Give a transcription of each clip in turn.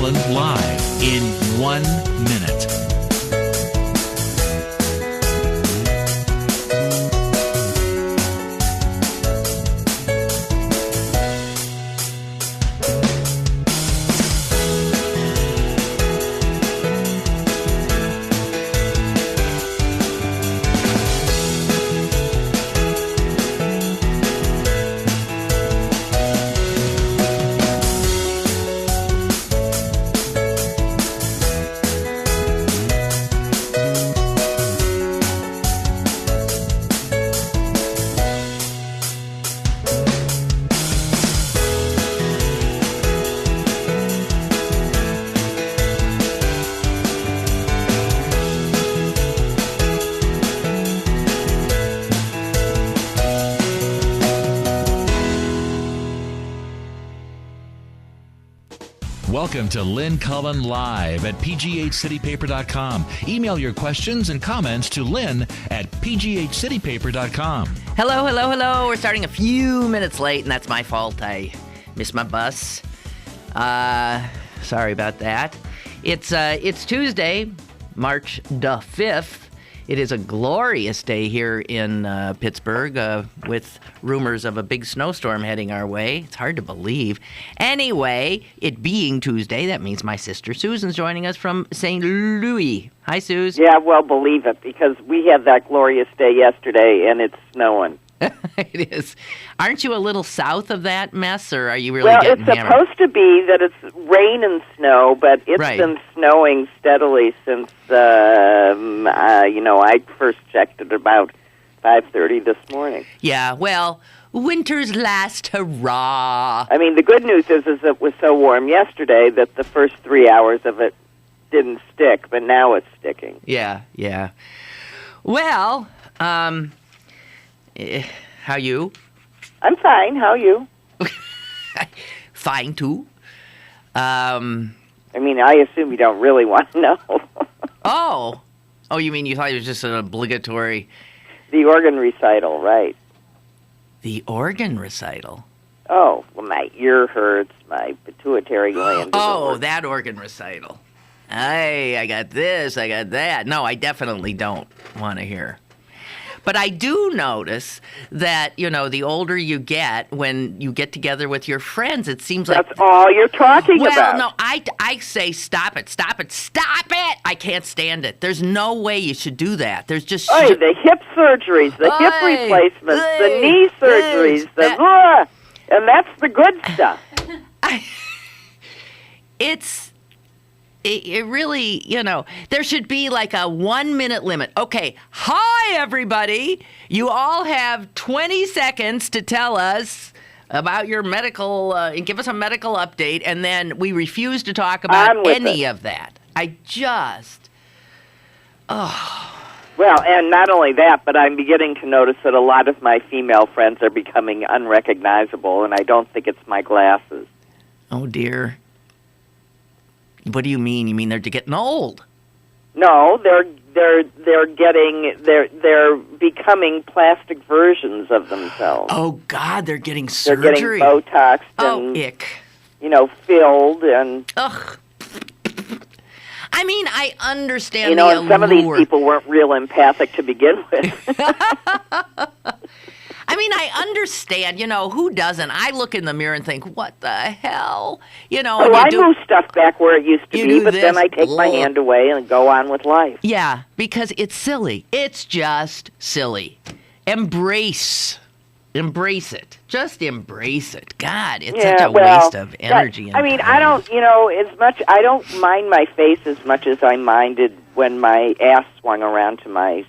Cullen live in 1 minute. Welcome to Lynn Cullen Live at pghcitypaper.com. Email your questions and comments to Lynn at pghcitypaper.com. Hello, hello, hello. We're starting a few minutes late, and that's my fault. I missed my bus. Sorry about that. It's Tuesday, March the 5th. It is a glorious day here in Pittsburgh with rumors of a big snowstorm heading our way. It's hard to believe. Anyway, it being Tuesday, that means my sister Susan's joining us from St. Louis. Hi, Suze. Yeah, well, believe it, because we had that glorious day yesterday, and it's snowing. It is. Aren't you a little south of that mess, or are you really getting hammered? Well, it's supposed to be that it's rain and snow, but it's been snowing steadily since, I first checked at about 5:30 this morning. Yeah, well, winter's last hurrah. I mean, the good news is it was so warm yesterday that the first 3 hours of it didn't stick, but now it's sticking. Yeah. Well, how you? I'm fine. How are you? Fine, too. I mean, I assume you don't really want to know. Oh, you mean you thought it was just an obligatory... The organ recital, right. The organ recital? Oh, well, my ear hurts, my pituitary gland. Oh, that organ recital. I got this, I got that. No, I definitely don't want to hear. But I do notice that, the older you get, when you get together with your friends, it seems like... That's all you're talking about. Well, no, I say stop it. I can't stand it. There's no way you should do that. There's just... the hip surgeries, the hip replacements, the knee surgeries, and that's the good stuff. It really, there should be like a 1 minute limit. Okay, hi, everybody. You all have 20 seconds to tell us about your medical, and give us a medical update, and then we refuse to talk about any of that. Well, and not only that, but I'm beginning to notice that a lot of my female friends are becoming unrecognizable, and I don't think it's my glasses. Oh, dear. What do you mean? You mean they're getting old? No, they're becoming plastic versions of themselves. Oh God, they're getting surgery. They're getting Botoxed and ick. Filled and ugh. I mean, I understand and some of these people weren't real empathic to begin with. I mean, I understand, who doesn't? I look in the mirror and think, what the hell? I move stuff back where it used to be, but then I take my hand away and go on with life. Yeah, because it's silly. It's just silly. Embrace it. Just embrace it. God, it's such a waste of energy. I mean, I don't, I don't mind my face as much as I minded when my ass swung around to my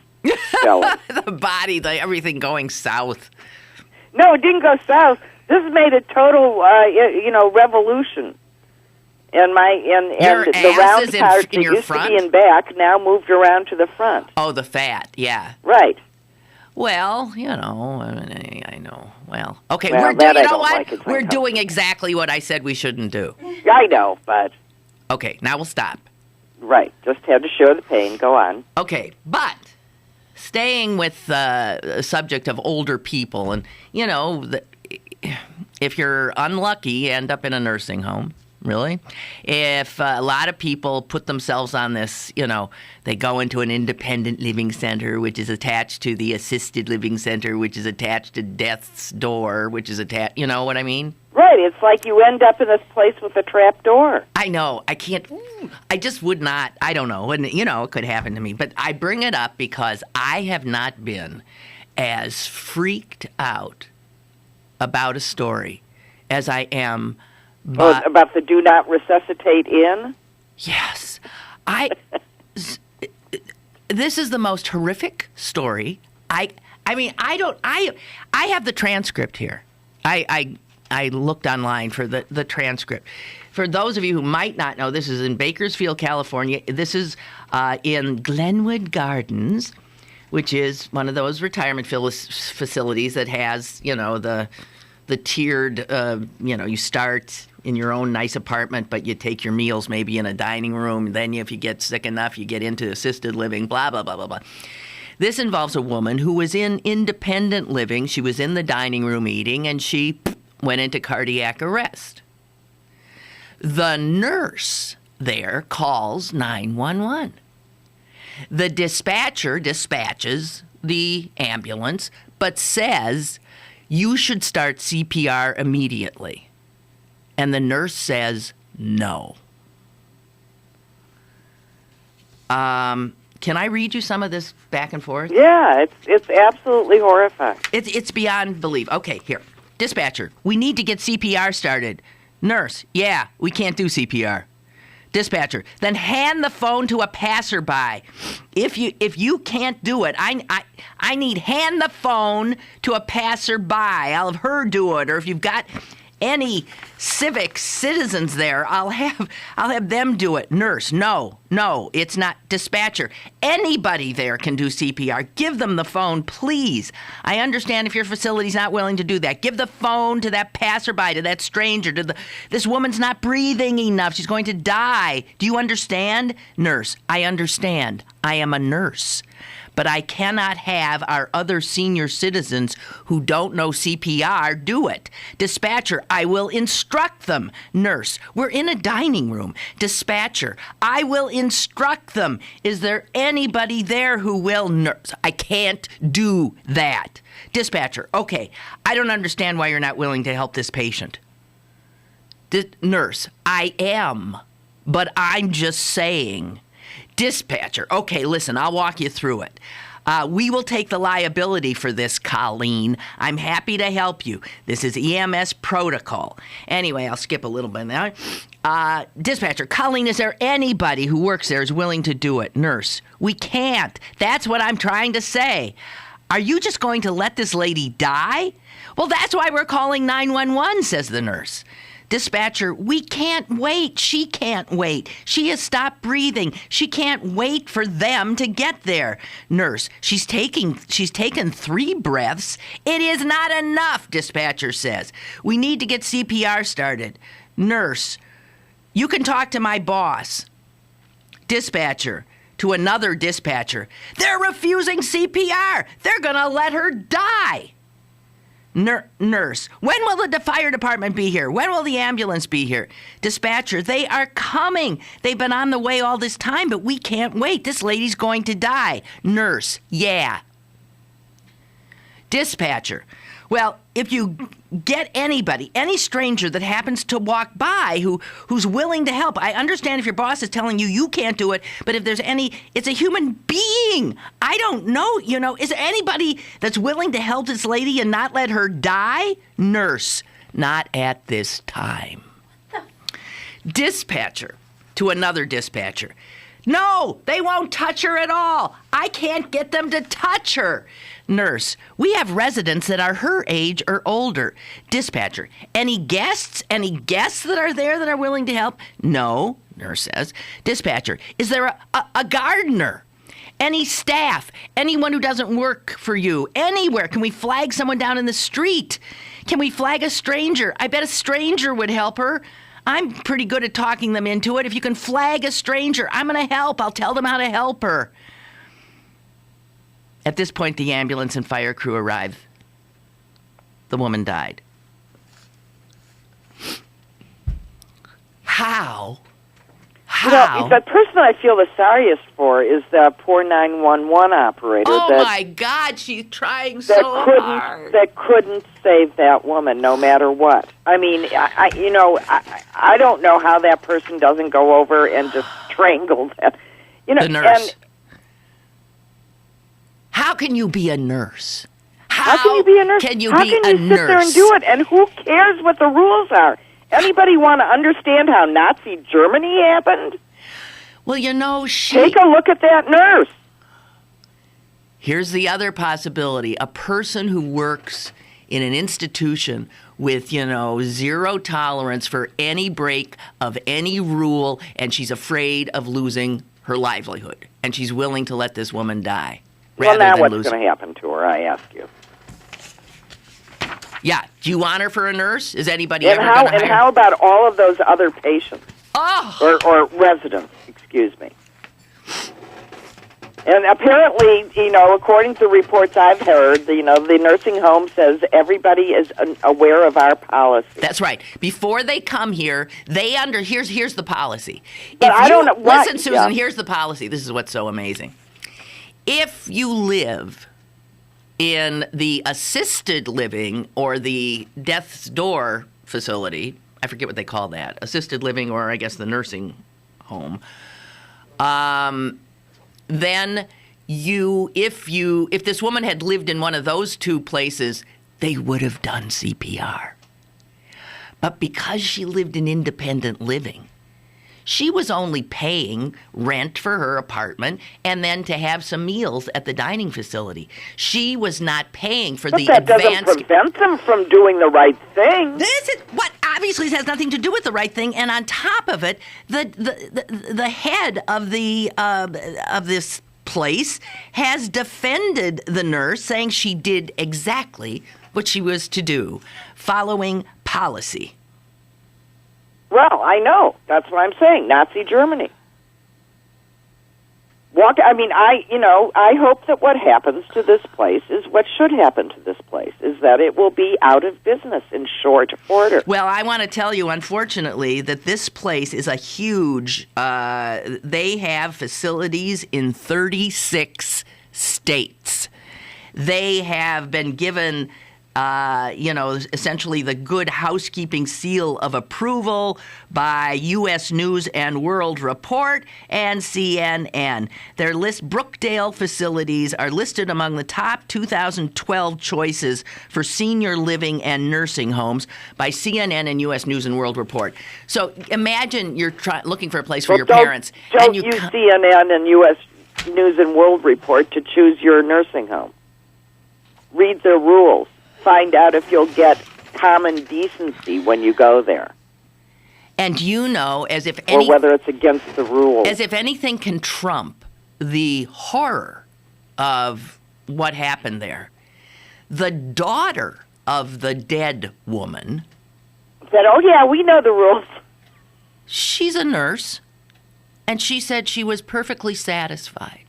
belly. The body, everything going south. No, it didn't go south. This made a total, revolution. And the round part that used to be in back now moved around to the front. Oh, the fat, yeah. Right. Well, I know. Well, okay, we're doing exactly what I said we shouldn't do. I know, but... Okay, now we'll stop. Right, just had to show the pain. Go on. Okay, but staying with the subject of older people, and, if you're unlucky, you end up in a nursing home, Really? If a lot of people put themselves on this, they go into an independent living center, which is attached to the assisted living center, which is attached to death's door, which is attached, you know what I mean? Right. It's like you end up in this place with a trap door. I know. I can't. I just would not. I don't know. And, it could happen to me. But I bring it up because I have not been as freaked out about a story as I am. About the do not resuscitate in? Yes. This is the most horrific story. I have the transcript here. I looked online for the transcript. For those of you who might not know, this is in Bakersfield, California. This is in Glenwood Gardens, which is one of those retirement facilities that has, the tiered, you start in your own nice apartment, but you take your meals maybe in a dining room. Then if you get sick enough, you get into assisted living, blah, blah, blah, blah, blah. This involves a woman who was in independent living. She was in the dining room eating, and she went into cardiac arrest. The nurse there calls 911. The dispatcher dispatches the ambulance, but says, you should start CPR immediately. And the nurse says, no. Can I read you some of this back and forth? Yeah, it's absolutely horrifying. It's beyond belief. Okay, here. Dispatcher, we need to get CPR started. Nurse, yeah, we can't do CPR. Dispatcher, then hand the phone to a passerby. If you can't do it, I need hand the phone to a passerby. I'll have her do it, or if you've got any civic citizens there, I'll have them do it. Nurse, no, it's not. Dispatcher, anybody there can do CPR. Give them the phone, please. I understand if your facility's not willing to do that. Give the phone to that passerby, to that stranger, this woman's not breathing enough. She's going to die. Do you understand? Nurse, I understand. I am a nurse. But I cannot have our other senior citizens who don't know CPR do it. Dispatcher, I will instruct them. Nurse, we're in a dining room. Dispatcher, I will instruct them. Is there anybody there who will? Nurse, I can't do that. Dispatcher, okay, I don't understand why you're not willing to help this patient. Nurse, I am, but I'm just saying. Dispatcher, okay, listen, I'll walk you through it. We will take the liability for this, Colleen. I'm happy to help you. This is EMS protocol. Anyway, I'll skip a little bit now. Dispatcher, Colleen, is there anybody who works there who's willing to do it? Nurse, we can't. That's what I'm trying to say. Are you just going to let this lady die? Well, that's why we're calling 911, says the nurse. Dispatcher, we can't wait. She can't wait. She has stopped breathing. She can't wait for them to get there. Nurse, she's taken 3 breaths. It is not enough, dispatcher says. We need to get CPR started. Nurse, you can talk to my boss. Dispatcher, to another dispatcher. They're refusing CPR. They're going to let her die. Nurse, when will the fire department be here? When will the ambulance be here? Dispatcher, they are coming. They've been on the way all this time, but we can't wait. This lady's going to die. Nurse, yeah. Dispatcher, well, if you get anybody, any stranger that happens to walk by who's willing to help. I understand if your boss is telling you you can't do it, but if there's it's a human being. I don't know, is there anybody that's willing to help this lady and not let her die? Nurse, not at this time. Dispatcher, to another dispatcher. No, they won't touch her at all. I can't get them to touch her. Nurse, we have residents that are her age or older. Dispatcher, any guests that are there that are willing to help? No, nurse says. Dispatcher, is there a gardener? Any staff? Anyone who doesn't work for you? Anywhere? Can we flag someone down in the street? Can we flag a stranger? I bet a stranger would help her. I'm pretty good at talking them into it. If you can flag a stranger, I'm going to help. I'll tell them how to help her. At this point, the ambulance and fire crew arrive. The woman died. How? Well, the person I feel the sorriest for is the poor 911 operator. Oh, my God, she's trying so hard. That couldn't save that woman, no matter what. I mean, I don't know how that person doesn't go over and just strangle that. The nurse. How can you be a nurse? How can you be a nurse? How can you sit there and do it? And who cares what the rules are? Anybody want to understand how Nazi Germany happened? Well, Take a look at that nurse. Here's the other possibility. A person who works in an institution with, zero tolerance for any break of any rule, and she's afraid of losing her livelihood, and she's willing to let this woman die. Well, now what's going to happen to her, I ask you? Yeah. Do you want her for a nurse? Is anybody ever going to hire her? And how about all of those other patients? Oh! Or residents, excuse me. And apparently, according to reports I've heard, the nursing home says everybody is aware of our policy. That's right. Before they come here, here's the policy. But I don't know. Listen, Susan, here's the policy. This is what's so amazing. If you live in the assisted living or the death's door facility, I forget what they call that, assisted living or I guess the nursing home, then if this woman had lived in one of those two places, they would have done CPR. But because she lived in independent living, she was only paying rent for her apartment and then to have some meals at the dining facility. She was not paying for the advanced... But that doesn't prevent them from doing the right thing. This is what obviously has nothing to do with the right thing. And on top of it, the head of this place has defended the nurse, saying she did exactly what she was to do, following policy. Well, I know. That's what I'm saying. Nazi Germany. I hope that what happens to this place is what should happen to this place, is that it will be out of business in short order. Well, I want to tell you, unfortunately, that this place is a huge, they have facilities in 36 states. They have been given... essentially the good housekeeping seal of approval by U.S. News and World Report and CNN. Their Brookdale facilities are listed among the top 2012 choices for senior living and nursing homes by CNN and U.S. News and World Report. So imagine you're looking for a place for your parents. Don't use CNN and U.S. News and World Report to choose your nursing home. Read their rules. Find out if you'll get common decency when you go there. And as if or whether it's against the rules. As if anything can trump the horror of what happened there. The daughter of the dead woman said, "Oh yeah, we know the rules." She's a nurse, and she said she was perfectly satisfied.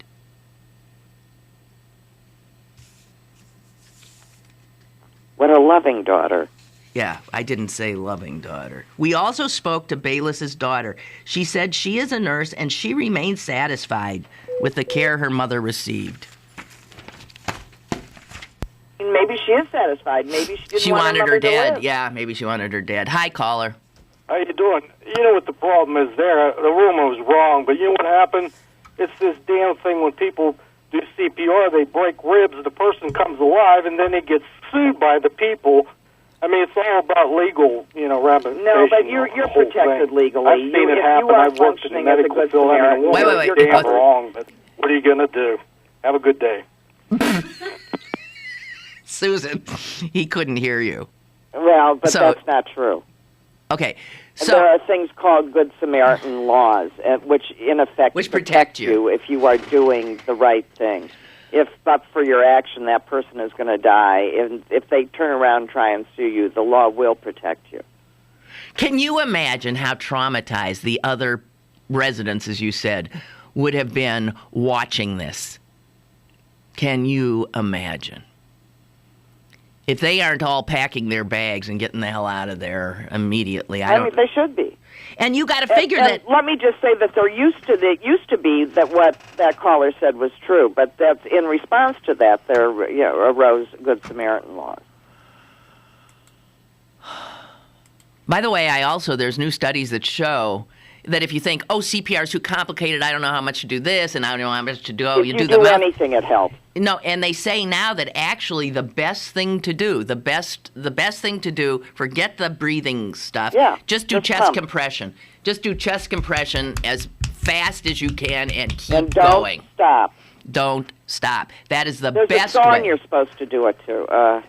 What a loving daughter. Yeah, I didn't say loving daughter. We also spoke to Bayless's daughter. She said she is a nurse and she remains satisfied with the care her mother received. Maybe she is satisfied. Maybe she didn't want her wanted her dad. Live. Yeah, maybe she wanted her dad. Hi, caller. How you doing? You know what the problem is there? The rumor was wrong, but you know what happened? It's this damn thing when people do CPR, they break ribs, the person comes alive, and then they get sued by the people. I mean, it's all about legal, ramifications. No, but you're protected legally. I've seen it happen. I've worked in the medical field. Wait. You're damn wrong, but what are you going to do? Have a good day. Susan, he couldn't hear you. Well, but that's not true. Okay. So there are things called Good Samaritan laws, which in effect protect you if you are doing the right thing. But for your action, that person is going to die. And if they turn around and try and sue you, the law will protect you. Can you imagine how traumatized the other residents, as you said, would have been watching this? Can you imagine? If they aren't all packing their bags and getting the hell out of there immediately. I mean, they should be. And you got to figure that. Let me just say that it used to be that what that caller said was true, but that's in response to that there arose Good Samaritan laws. By the way, there's new studies that show that if you think, CPR is too complicated, I don't know how much to do this, and I don't know how much to do. If you do anything, it helps. No, and they say now that actually the best thing to do, forget the breathing stuff. Yeah, just do chest compression. Just do chest compression as fast as you can and keep going. Don't stop. That is the best way. There's a song you're supposed to do it to.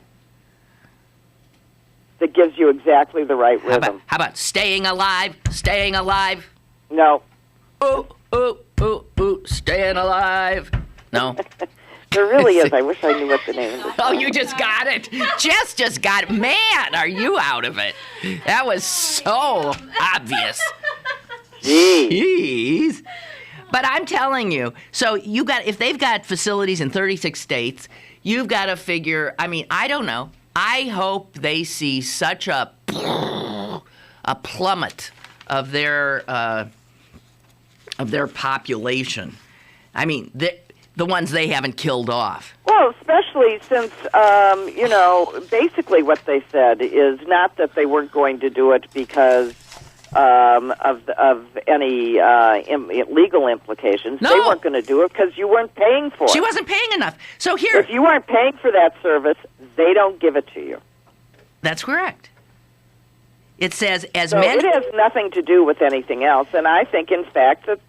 That gives you exactly the right rhythm. How about staying alive? Staying alive? No. Ooh, ooh, ooh, ooh, staying alive. No. There really is. I wish I knew what the name of it is. Oh, you just got it. Jess just got it. Man, are you out of it? That was so obvious. Jeez. But I'm telling you, so if they've got facilities in 36 states, you've got to figure, I don't know. I hope they see such a plummet of their population. The ones they haven't killed off. Well, especially since basically what they said is not that they weren't going to do it because of any legal implications. No. They weren't going to do it because you weren't paying for it. She wasn't paying enough. So here, if you weren't paying for that service, they don't give it to you. That's correct. It says it has nothing to do with anything else, and I think, in fact, that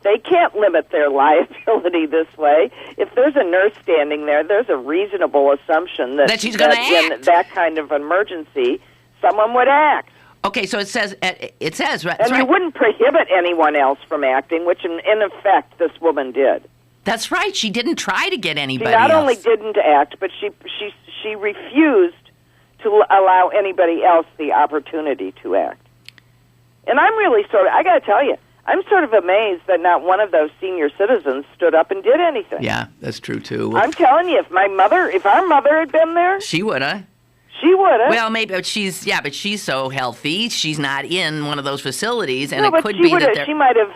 they can't limit their liability this way. If there's a nurse standing there, there's a reasonable assumption that she's going to act. In that kind of emergency, someone would act. Okay, so it says right. And you wouldn't prohibit anyone else from acting, which in effect this woman did. That's right. She didn't try to get anybody else. She not else. only didn't act, but she refused to allow anybody else the opportunity to act. And I'm really I got to tell you, I'm sort of amazed that not one of those senior citizens stood up and did anything. Yeah, that's true too. I'm telling you, if our mother had been there, she would have. She would have. Well, maybe, but she's so healthy. She's not in one of those facilities, and no, it could be that she might have.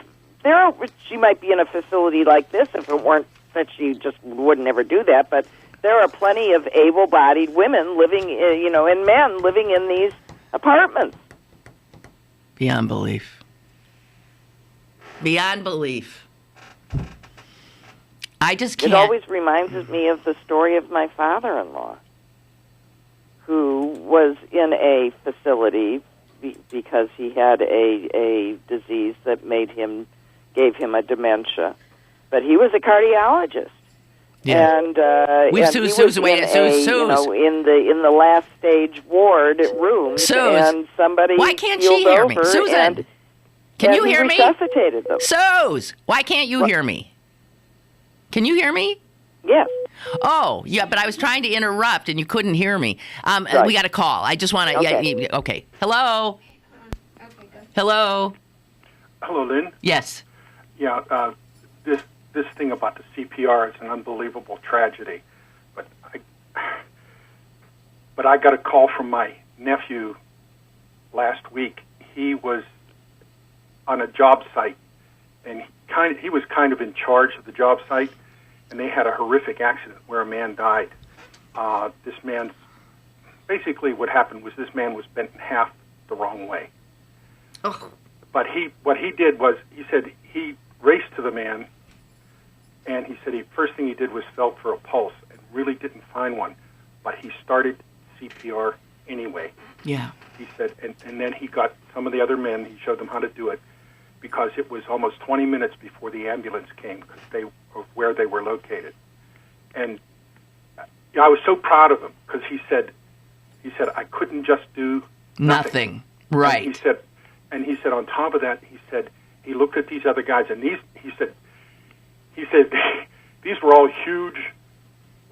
She might be in a facility like this if it weren't that she just would never do that. But there are plenty of able-bodied women living, and men living in these apartments. Beyond belief. Beyond belief. I just can't. It always reminds me of the story of my father-in-law, who was in a facility because he had a disease that gave him a dementia. But he was a cardiologist. Yeah. And he was in the last stage ward room, and somebody why can't she hear me? Susan, can you hear me? Resuscitated them. Suze, why can't you hear me? Can you hear me? Yes. Oh, yeah, but I was trying to interrupt, and you couldn't hear me. Right. We got a call. I just want to... Okay. Okay. Hello? Okay, good. Hello? Hello, Lynn. Yes. Yeah, this thing about the CPR is an unbelievable tragedy. But I got a call from my nephew last week. He was on a job site, and he was kind of in charge of the job site, and they had a horrific accident where a man died. Basically what happened was this man was bent in half the wrong way. Oh. But what he did was, he said he raced to the man, and he said first thing he did was felt for a pulse and really didn't find one, but he started CPR anyway. Yeah. He said, and then he got some of the other men, he showed them how to do it, because it was almost 20 minutes before the ambulance came, of where they were located. And I was so proud of him, because he said, I couldn't just do nothing. Right. And he said on top of that, he said, he looked at these other guys, and he said these were all huge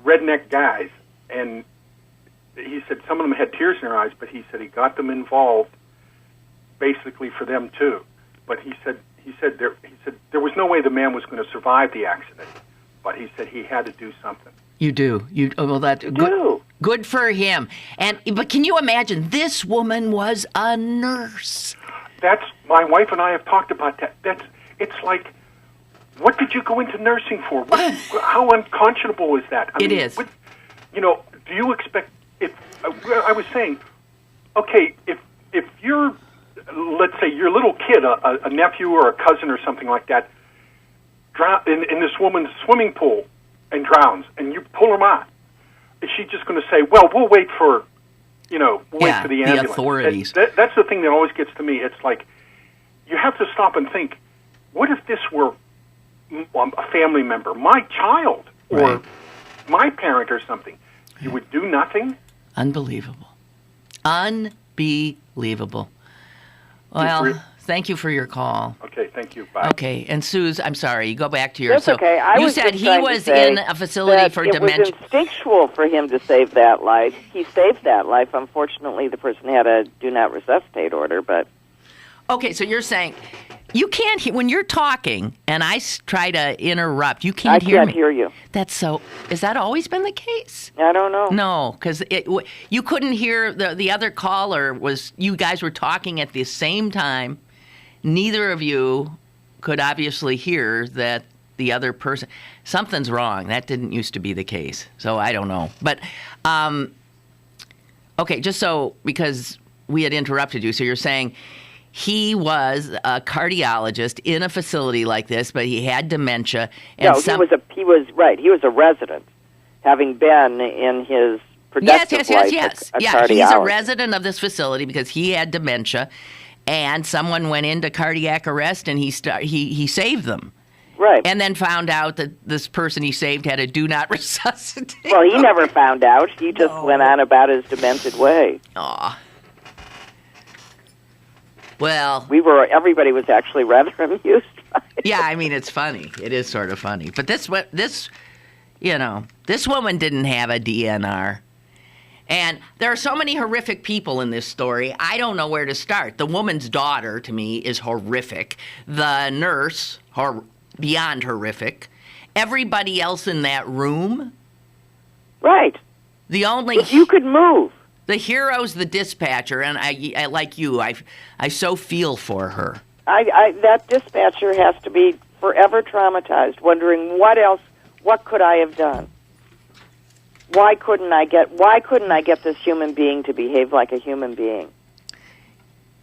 redneck guys, and he said some of them had tears in their eyes, but he said he got them involved basically for them too. But he said there was no way the man was going to survive the accident, but he said he had to do something. You do. Good for him. But can you imagine? This woman was a nurse. That's my wife and I have talked about that. It's like, what did you go into nursing for? How unconscionable is that? It is. Do you expect, I was saying, okay, if you're, let's say your little kid, a nephew or a cousin or something like that, drown in this woman's swimming pool and drowns, and you pull him out, is she just going to say, well, we'll wait for, wait for the ambulance? The authorities. That's the thing that always gets to me. It's like, you have to stop and think, what if this were a family member, my child, or my parent or something? You would do nothing? Unbelievable. Unbelievable. Well, thank you for your call. Okay, thank you. Bye. Okay, and Suze, I'm sorry. You go back to your... That's okay. You said he was in a facility for dementia. It was instinctual for him to save that life. He saved that life. Unfortunately, the person had a do not resuscitate order, but... Okay, so you're saying you can't hear when you're talking, and I try to interrupt. You can't hear me. I can't hear you. That's so. Has that always been the case? I don't know. No, because you couldn't hear the other caller. You guys were talking at the same time. Neither of you could obviously hear that the other person. Something's wrong. That didn't used to be the case. So I don't know. But okay, just so because we had interrupted you, so you're saying. He was a cardiologist in a facility like this, but he had dementia. And he was right. He was a resident, having been in his productive life. Yes. Yeah, he's a resident of this facility because he had dementia, and someone went into cardiac arrest, and he saved them. Right. And then found out that this person he saved had a do not resuscitate. Well, he never found out. He just went on about his demented way. Aw. Well, everybody was actually rather amused by it. Yeah, I mean, it's funny. It is sort of funny. But this woman didn't have a DNR. And there are so many horrific people in this story. I don't know where to start. The woman's daughter, to me, is horrific. The nurse, beyond horrific. Everybody else in that room. Right. If you could move. The hero's the dispatcher, and I like you. I so feel for her. That dispatcher has to be forever traumatized, wondering what could I have done? Why couldn't I get this human being to behave like a human being?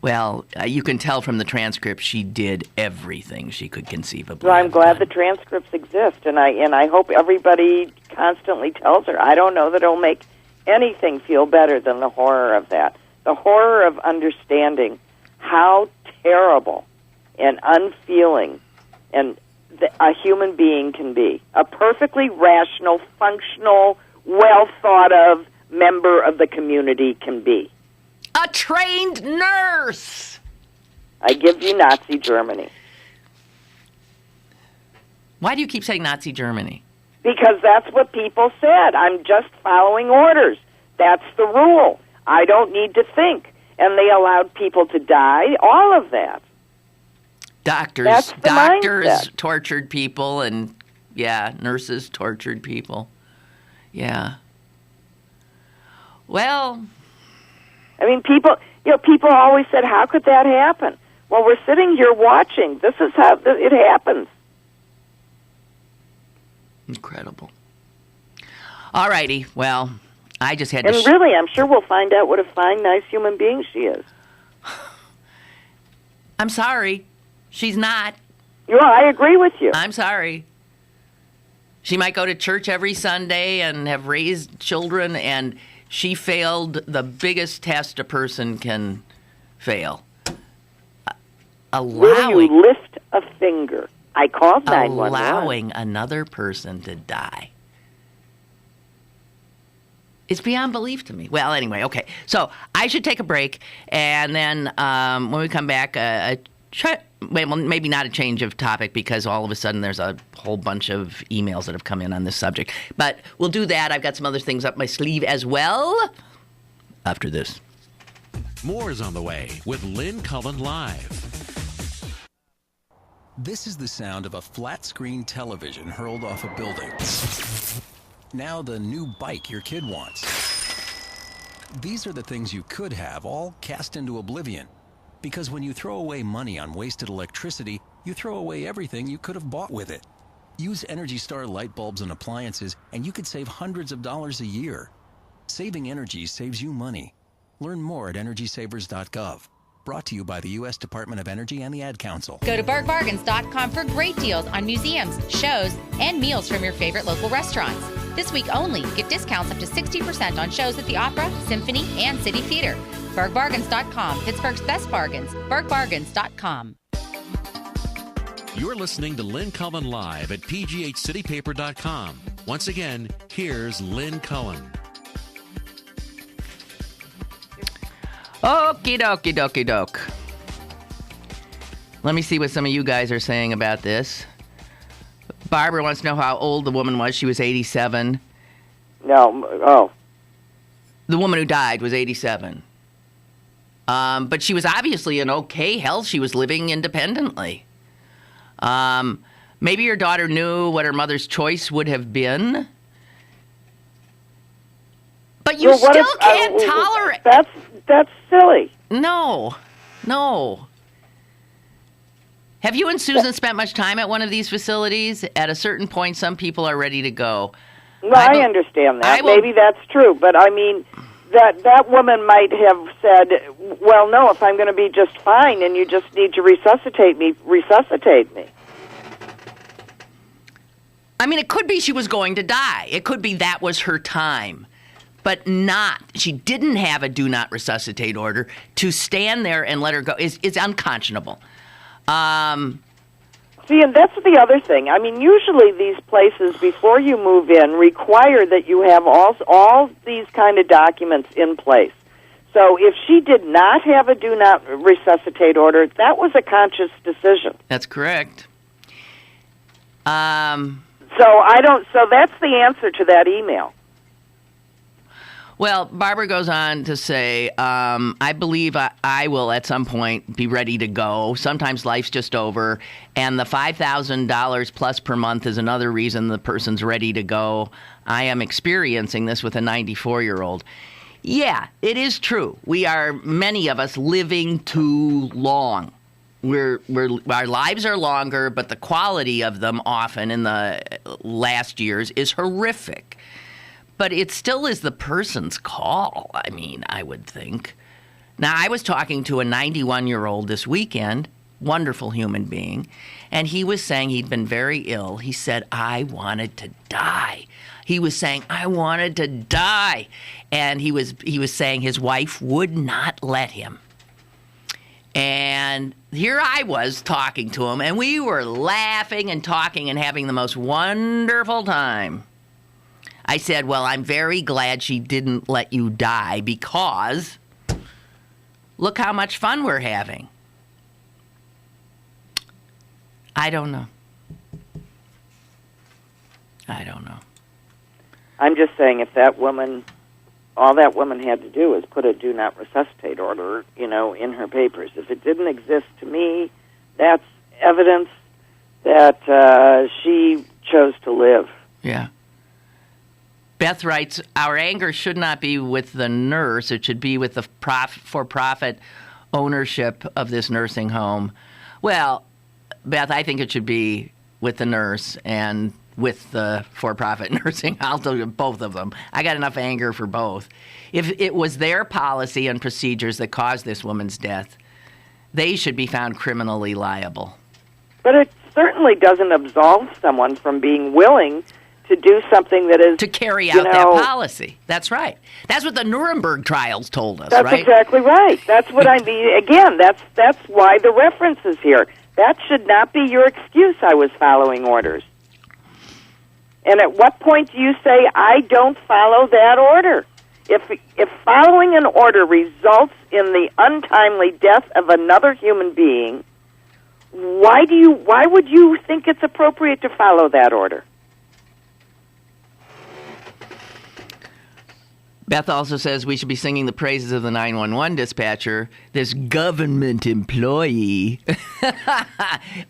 Well, you can tell from the transcript she did everything she could conceivably. So I'm glad the transcripts exist, and I hope everybody constantly tells her. I don't know that it'll make anything feel better than the horror of that. The horror of understanding how terrible and unfeeling a human being can be. A perfectly rational, functional, well-thought-of member of the community can be. A trained nurse! I give you Nazi Germany. Why do you keep saying Nazi Germany? Because that's what people said. I'm just following orders. That's the rule. I don't need to think. And they allowed people to die, all of that. Doctors tortured people, and, nurses tortured people. Yeah. Well... I mean, people always said, how could that happen? Well, we're sitting here watching. This is how it happens. Incredible. All righty. Well, I just had to... And really, I'm sure we'll find out what a fine, nice human being she is. I'm sorry. She's not. Yeah, I agree with you. I'm sorry. She might go to church every Sunday and have raised children, and she failed the biggest test a person can fail. Will you lift a finger? I called 911. Allowing another person to die. It's beyond belief to me. Well, anyway, okay. So I should take a break, and then when we come back, maybe not a change of topic, because all of a sudden there's a whole bunch of emails that have come in on this subject. But we'll do that. I've got some other things up my sleeve as well after this. More is on the way with Lynn Cullen Live. This is the sound of a flat-screen television hurled off a building. Now the new bike your kid wants. These are the things you could have all cast into oblivion. Because when you throw away money on wasted electricity, you throw away everything you could have bought with it. Use Energy Star light bulbs and appliances, and you could save hundreds of dollars a year. Saving energy saves you money. Learn more at EnergySavers.gov. Brought to you by the U.S. Department of Energy and the Ad Council. Go to BergBargains.com for great deals on museums, shows, and meals from your favorite local restaurants. This week only, get discounts up to 60% on shows at the Opera, Symphony, and City Theater. BergBargains.com, Pittsburgh's best bargains. BergBargains.com. You're listening to Lynn Cullen Live at pghcitypaper.com. Once again, here's Lynn Cullen. Okie dokie dokie doke. Let me see what some of you guys are saying about this. Barbara wants to know how old the woman was. She was 87. No, The woman who died was 87. But she was obviously in okay health. She was living independently. Maybe your daughter knew what her mother's choice would have been. But you still can't tolerate... That's silly. No. Have you and Susan spent much time at one of these facilities? At a certain point, some people are ready to go. No, I understand that. Maybe that's true. But, I mean, that woman might have said, well, no, if I'm going to be just fine and you just need to resuscitate me. I mean, it could be she was going to die. It could be that was her time. But she didn't have a do not resuscitate order. To stand there and let her go is unconscionable. See, and that's the other thing. I mean, usually these places, before you move in, require that you have all these kind of documents in place. So if she did not have a do not resuscitate order, that was a conscious decision. That's correct. So that's the answer to that email. Well, Barbara goes on to say, I believe I will at some point be ready to go. Sometimes life's just over. And the $5,000 plus per month is another reason the person's ready to go. I am experiencing this with a 94-year-old. Yeah, it is true. Many of us, living too long. Our lives are longer, but the quality of them often in the last years is horrific. But it still is the person's call, I mean, I would think. Now, I was talking to a 91-year-old this weekend, wonderful human being, and he was saying he'd been very ill. He said, I wanted to die. He was saying, I wanted to die. And he was saying his wife would not let him. And here I was talking to him, and we were laughing and talking and having the most wonderful time. I said, well, I'm very glad she didn't let you die because look how much fun we're having. I don't know. I'm just saying if that woman, all that woman had to do is put a do not resuscitate order, in her papers. If it didn't exist to me, that's evidence that she chose to live. Yeah. Beth writes, our anger should not be with the nurse. It should be with the for-profit ownership of this nursing home. Well, Beth, I think it should be with the nurse and with the for-profit nursing. I'll do both of them. I got enough anger for both. If it was their policy and procedures that caused this woman's death, they should be found criminally liable. But it certainly doesn't absolve someone from being willing to do something that is... To carry out that policy. That's right. That's what the Nuremberg trials told us, right? That's exactly right. That's what I mean. Again, that's why the reference is here. That should not be your excuse, I was following orders. And at what point do you say, I don't follow that order? If following an order results in the untimely death of another human being, why would you think it's appropriate to follow that order? Beth also says we should be singing the praises of the 911 dispatcher, this government employee.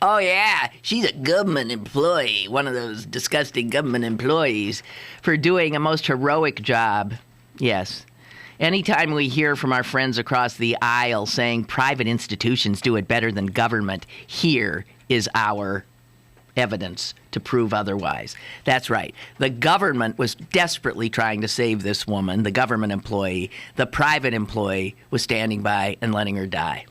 Oh, yeah, she's a government employee, one of those disgusting government employees, for doing a most heroic job. Yes. Anytime we hear from our friends across the aisle saying private institutions do it better than government, here is our evidence to prove otherwise. That's right. The government was desperately trying to save this woman, the government employee. The private employee was standing by and letting her die.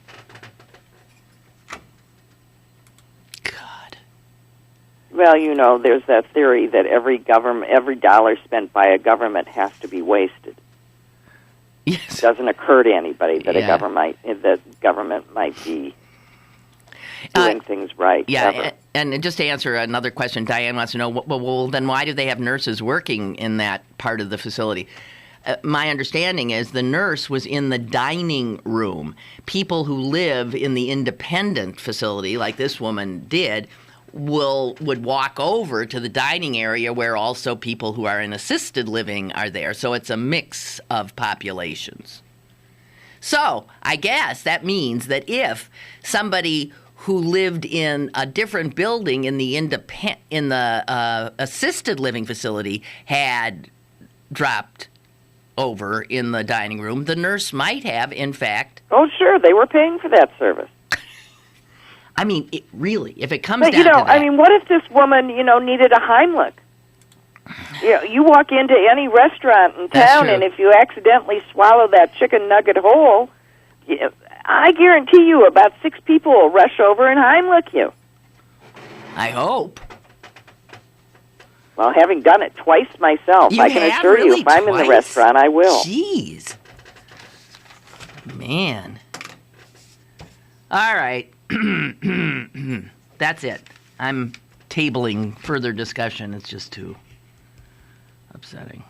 God. Well, you know, there's that theory that every dollar spent by a government has to be wasted. Yes. It doesn't occur to anybody that government might be doing things right. Yeah, and just to answer another question, Diane wants to know, well, then why do they have nurses working in that part of the facility? My understanding is the nurse was in the dining room. People who live in the independent facility, like this woman did, would walk over to the dining area where also people who are in assisted living are there. So it's a mix of populations. So I guess that means that if somebody who lived in a different building in the assisted living facility had dropped over in the dining room, the nurse might have, in fact. Oh, sure, they were paying for that service. I mean, really, if it comes down to that. I mean, what if this woman, needed a Heimlich? You walk into any restaurant in town, and if you accidentally swallow that chicken nugget whole, I guarantee you about 6 people will rush over and Heimlich you. I hope. Well, having done it twice myself, I can assure you, if I'm in the restaurant, I will. Jeez. Man. All right. That's it. I'm tabling further discussion. It's just too upsetting.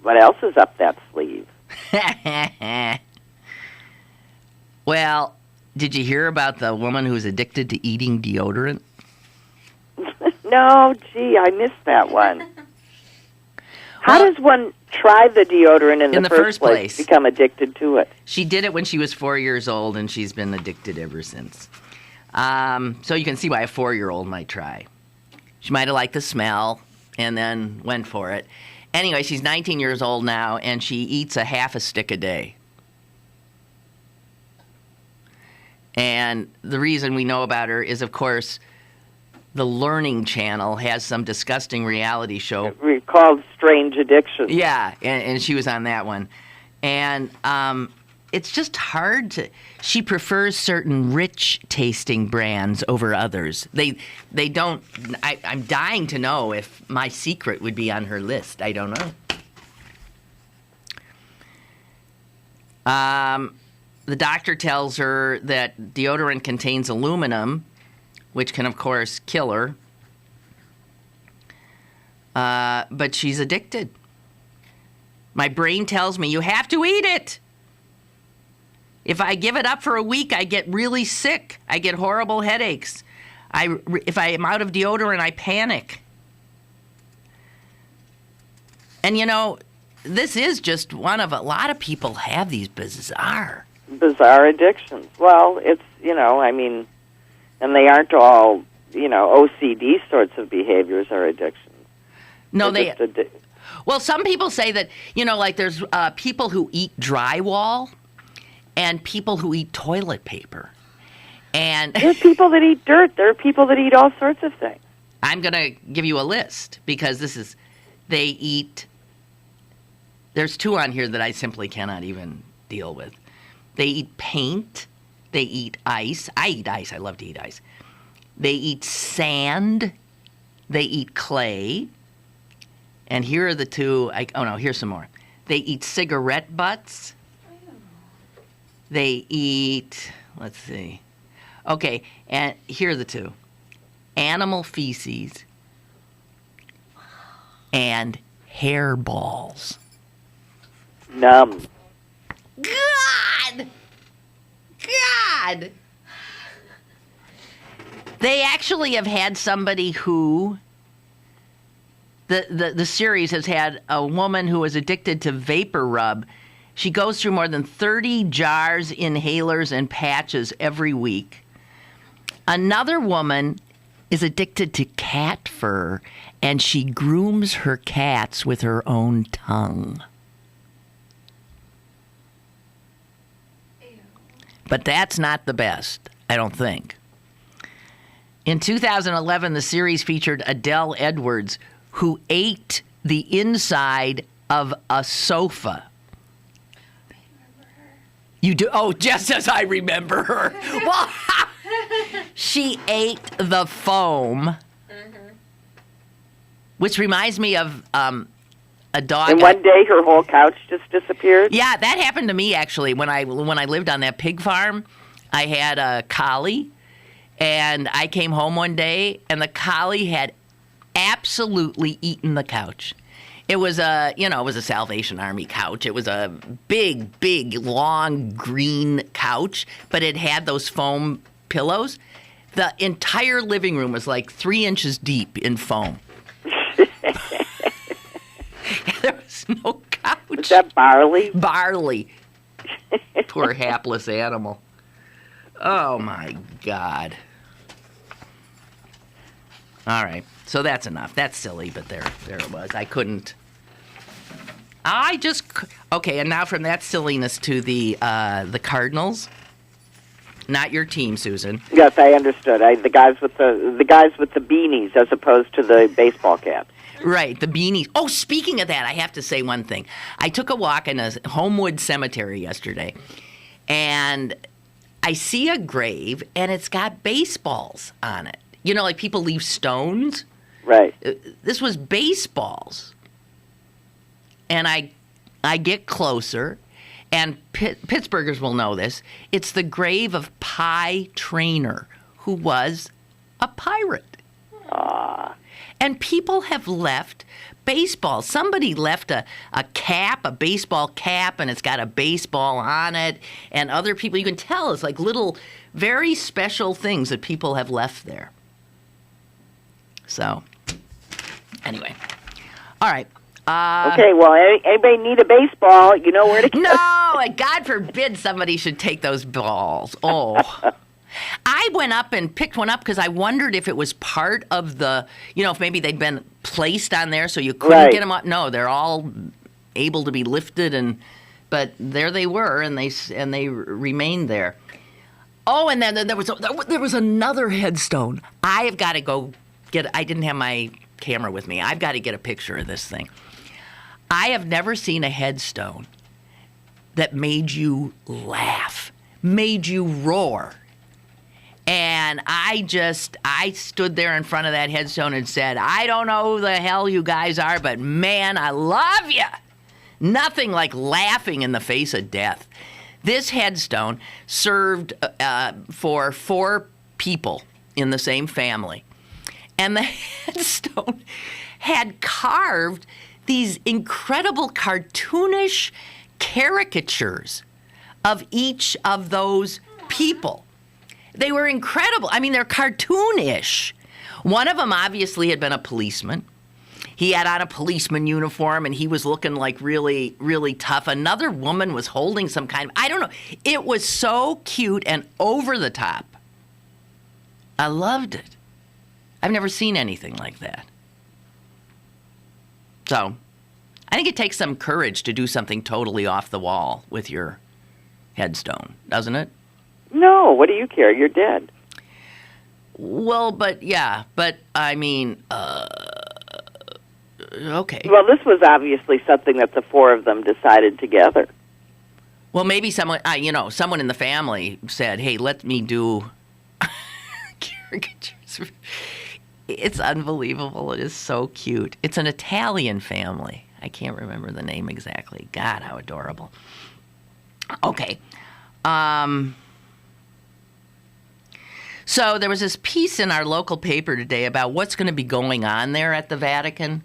What else is up that sleeve? Well, did you hear about the woman who's addicted to eating deodorant? No, gee, I missed that one. How does one try the deodorant in the first place to become addicted to it? She did it when she was 4 years old, and she's been addicted ever since. So you can see why a 4-year-old might try. She might have liked the smell and then went for it. Anyway, she's 19 years old now, and she eats a half a stick a day. And the reason we know about her is, of course, the Learning Channel has some disgusting reality show. Called Strange Addiction. Yeah, and she was on that one. And it's just hard to... She prefers certain rich-tasting brands over others. They don't... I'm dying to know if My Secret would be on her list. I don't know. The doctor tells her that deodorant contains aluminum, which can, of course, kill her. But she's addicted. My brain tells me, you have to eat it. If I give it up for a week, I get really sick. I get horrible headaches. If I am out of deodorant, I panic. And, this is just one of a lot of people have these bizarre addictions. Well, it's, and they aren't all, OCD sorts of behaviors or addictions. No, well, some people say that, like there's people who eat drywall and people who eat toilet paper. And there are people that eat dirt. There are people that eat all sorts of things. I'm going to give you a list because they eat, there's 2 on here that I simply cannot even deal with. They eat paint. They eat ice. I eat ice. I love to eat ice. They eat sand. They eat clay. And here are the 2. Here's some more. They eat cigarette butts. They eat, let's see. Okay, and here are the 2. Animal feces and hairballs. Numb. God! They actually have had somebody who... The series has had a woman who is addicted to vapor rub. She goes through more than 30 jars, inhalers, and patches every week. Another woman is addicted to cat fur and she grooms her cats with her own tongue. But that's not the best, I don't think. In 2011, the series featured Adele Edwards, who ate the inside of a sofa. You do? Oh, just as I remember her. Well, she ate the foam, which reminds me of a dog. And one day her whole couch just disappeared? Yeah, that happened to me, actually. When I lived on that pig farm, I had a collie, and I came home one day, and the collie had absolutely eaten the couch. It was a Salvation Army couch. It was a big, big, long green couch, but it had those foam pillows. The entire living room was like 3 inches deep in foam. There was no couch. Was that barley? Barley. Poor hapless animal. Oh, my God. All right. So that's enough. That's silly, but there it was. I couldn't. Okay, and now from that silliness to the Cardinals. Not your team, Susan. Yes, I understood. The guys with the beanies as opposed to the baseball caps. Right, the beanies. Oh, speaking of that, I have to say one thing. I took a walk in a Homewood cemetery yesterday, and I see a grave, and it's got baseballs on it. You know, like people leave stones. Right. This was baseballs. And I get closer, and Pittsburghers will know this. It's the grave of Pie Traynor, who was a pirate. And people have left baseballs. Somebody left a cap, a baseball cap, and it's got a baseball on it. And other people, you can tell, it's like little, very special things that people have left there. So, anyway. All right. Okay, well, anybody need a baseball, you know where to go. No, and God forbid somebody should take those balls. Oh. I went up and picked one up because I wondered if it was part of the, if maybe they'd been placed on there so you couldn't get them up. No, they're all able to be lifted, but there they were, and they remained there. Oh, and then there was another headstone. I have got to go I didn't have my camera with me. I've got to get a picture of this thing. I have never seen a headstone that made you laugh, made you roar. And I stood there in front of that headstone and said, I don't know who the hell you guys are, but man, I love you. Nothing like laughing in the face of death. This headstone served for 4 people in the same family. And the headstone had carved these incredible cartoonish caricatures of each of those people. They were incredible. I mean, they're cartoonish. One of them obviously had been a policeman. He had on a policeman uniform, and he was looking like really, really tough. Another woman was holding some kind of, I don't know. It was so cute and over the top. I loved it. I've never seen anything like that. So, I think it takes some courage to do something totally off the wall with your headstone, doesn't it? No, what do you care? You're dead. Well, but I mean, okay. Well, this was obviously something that the 4 of them decided together. Well, maybe someone in the family said, hey, let me do caricatures. It's unbelievable. It is so cute. It's an Italian family. I can't remember the name exactly. God, how adorable. Okay. So there was this piece in our local paper today about what's going to be going on there at the Vatican.